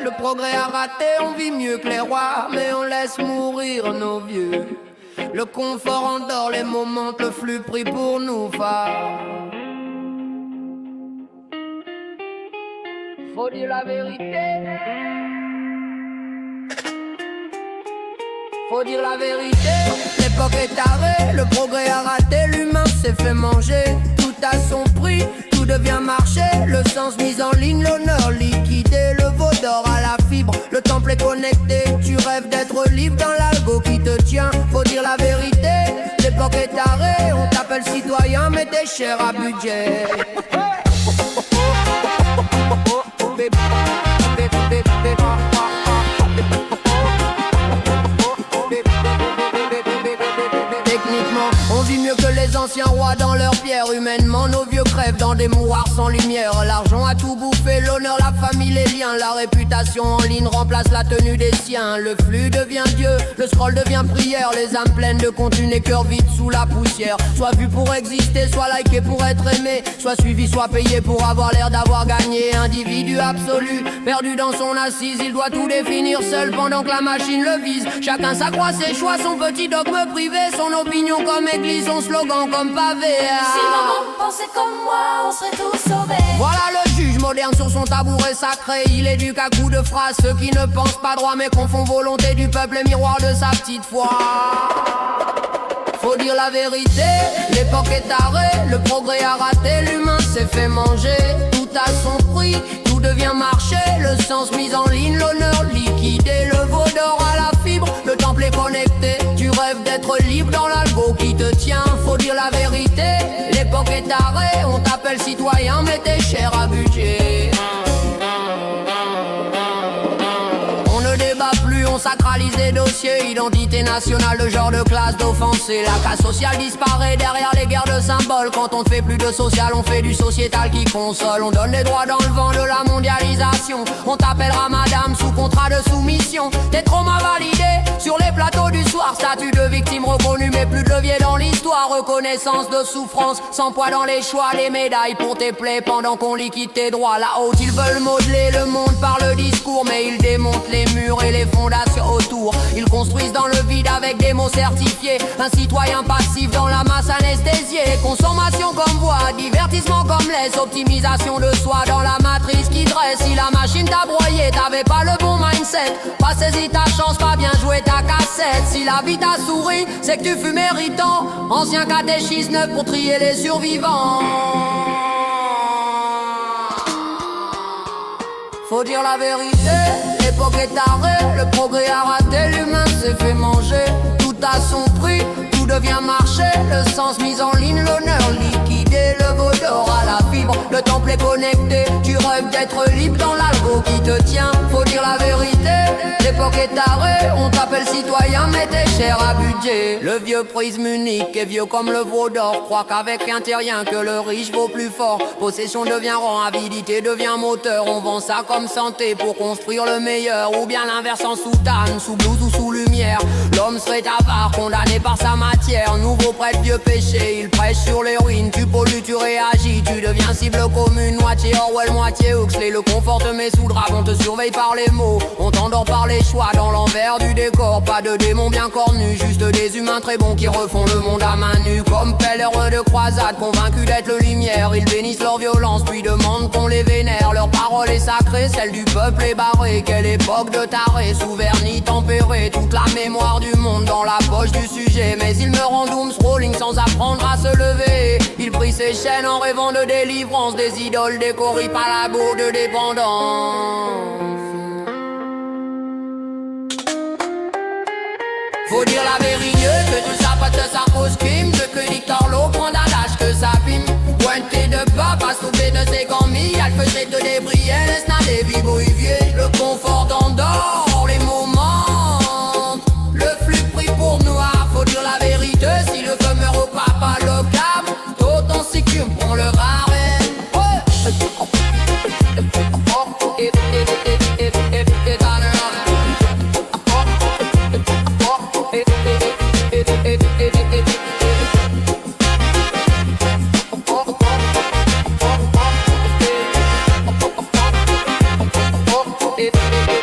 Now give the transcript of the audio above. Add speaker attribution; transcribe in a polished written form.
Speaker 1: le progrès a raté. On vit mieux que les rois, mais on laisse mourir nos vieux. Le confort endort les moments, le flux pris pour nous faire. Faut dire la vérité. Faut dire la vérité. L'époque est tarée, le progrès a raté. L'humain s'est fait manger, tout a son prix. Tout devient marché, le sens mis en ligne, l'honneur liquidé, le veau d'or à la fibre, le temple est connecté, tu rêves d'être libre dans l'algo qui te tient, faut dire la vérité, l'époque est tarée, on t'appelle citoyen mais t'es cher à budget. Techniquement, on vit mieux que les anciens rois dans leur pierre. Humainement, nos vieux crèvent dans des mouroirs sans lumière. L'argent a tout bouffé, l'honneur, la famille, les liens. La réputation en ligne remplace la tenue des siens. Le flux devient Dieu, le scroll devient prière. Les âmes pleines de contenu, les cœurs vides sous la poussière. Soit vu pour exister, soit liké pour être aimé. Soit suivi, soit payé pour avoir l'air d'avoir gagné. Individu absolu, perdu dans son assise. Il doit tout définir seul pendant que la machine le vise. Chacun s'accroît ses choix, son petit dogme privé. Son opinion comme église, son slogan comme pavé.
Speaker 2: Si maman pensait comme moi, on serait tous sauvés.
Speaker 1: Voilà le juge moderne sur son tabouret sacré. Il éduque à coups de phrases ceux qui ne pensent pas droit mais confondent volonté du peuple et miroir de sa petite foi. Faut dire la vérité, l'époque est tarée, le progrès a raté, l'humain s'est fait manger. Tout a son prix, tout devient marché, le sens mis en ligne, l'honneur liquidé, le veau d'or à la fibre, le temple est connecté. Tu rêves d'être libre dans l'algo qui te tient, faut dire la vérité, l'époque est tarée, on t'appelle citoyen mais t'es cher à budget. On sacralise les dossiers, identité nationale, le genre de classe d'offensé. La casse sociale disparaît derrière les guerres de symboles. Quand on ne fait plus de social, on fait du sociétal qui console. On donne les droits dans le vent de la mondialisation. On t'appellera madame sous contrat de soumission. Tes traumas validés sur les plateaux du soir. Statut de victime reconnu mais plus de levier dans l'histoire. Reconnaissance de souffrance, sans poids dans les choix. Les médailles pour tes plaies pendant qu'on liquide tes droits. Là-haut ils veulent modeler le monde par le discours, mais ils démontent les murs et les fondations autour. Ils construisent dans le vide avec des mots certifiés. Un citoyen passif dans la masse anesthésiée. Consommation comme voie, divertissement comme laisse. Optimisation de soi dans la matrice qui dresse. Si la machine t'a broyé, t'avais pas le bon mindset. Pas saisi ta chance, pas bien joué ta cassette. Si la vie t'a souri, c'est que tu fus méritant. Ancien catéchisme neuf pour trier les survivants. Faut dire la vérité, l'époque est tarée, le progrès a raté, l'humain s'est fait manger. Tout a son prix, tout devient marché, le sens mis en ligne, l'honneur liquidé, le veau d'or à la fibre, le temple est connecté. Tu rêves d'être libre dans l'algo qui te tient, faut dire la vérité, l'époque est tarée, on t'appelle citoyen mais t'es cher à budget. Le vieux prisme unique est vieux comme le veau d'or, croit qu'avec rien t'es rien, que le riche vaut plus fort. Possession devient rang, avidité devient moteur, on vend ça comme santé pour construire le meilleur, ou bien l'inverse en soutane, sous blouse ou sous lumière. L'homme serait avare, condamné par sa matière. Nouveau prêtre, vieux péché, il prêche sur les ruines. Tu pollues, tu réagis, tu deviens cible commune. Moitié Orwell, moitié Huxley. Le confort te met sous drap, on te surveille par les mots. On t'endort par les choix dans l'envers du décor. Pas de démons bien cornus, juste des humains très bons qui refont le monde à main nue. Comme pèlerins de croisade, convaincus d'être le lumière. Ils bénissent leur violence, puis demandent qu'on les vénère. Leur parole est sacrée, celle du peuple est barrée. Quelle époque de taré, sous vernis tempéré. Toute la mémoire du monde dans la poche du sujet. Mais il me rend doom scrolling sans apprendre à se lever. Il prit ses chaînes en rêvant de délivrance. Des idoles décorées par la bourre de dépendance. Faut dire la vérité, que tout ça pas de sa cause crime. Ce que Victor Lowe prend à l'âge que ça pime. Pointé de bas, pas sauvé de ses gambis. Elle faisait de débris, laisse n'a des vibrouilles. Le confort d'endort, les moments. Le flux pris pour nous, faut dire la vérité. Si le feu meurt au papa local, d'autant c'est que prend le rare. it.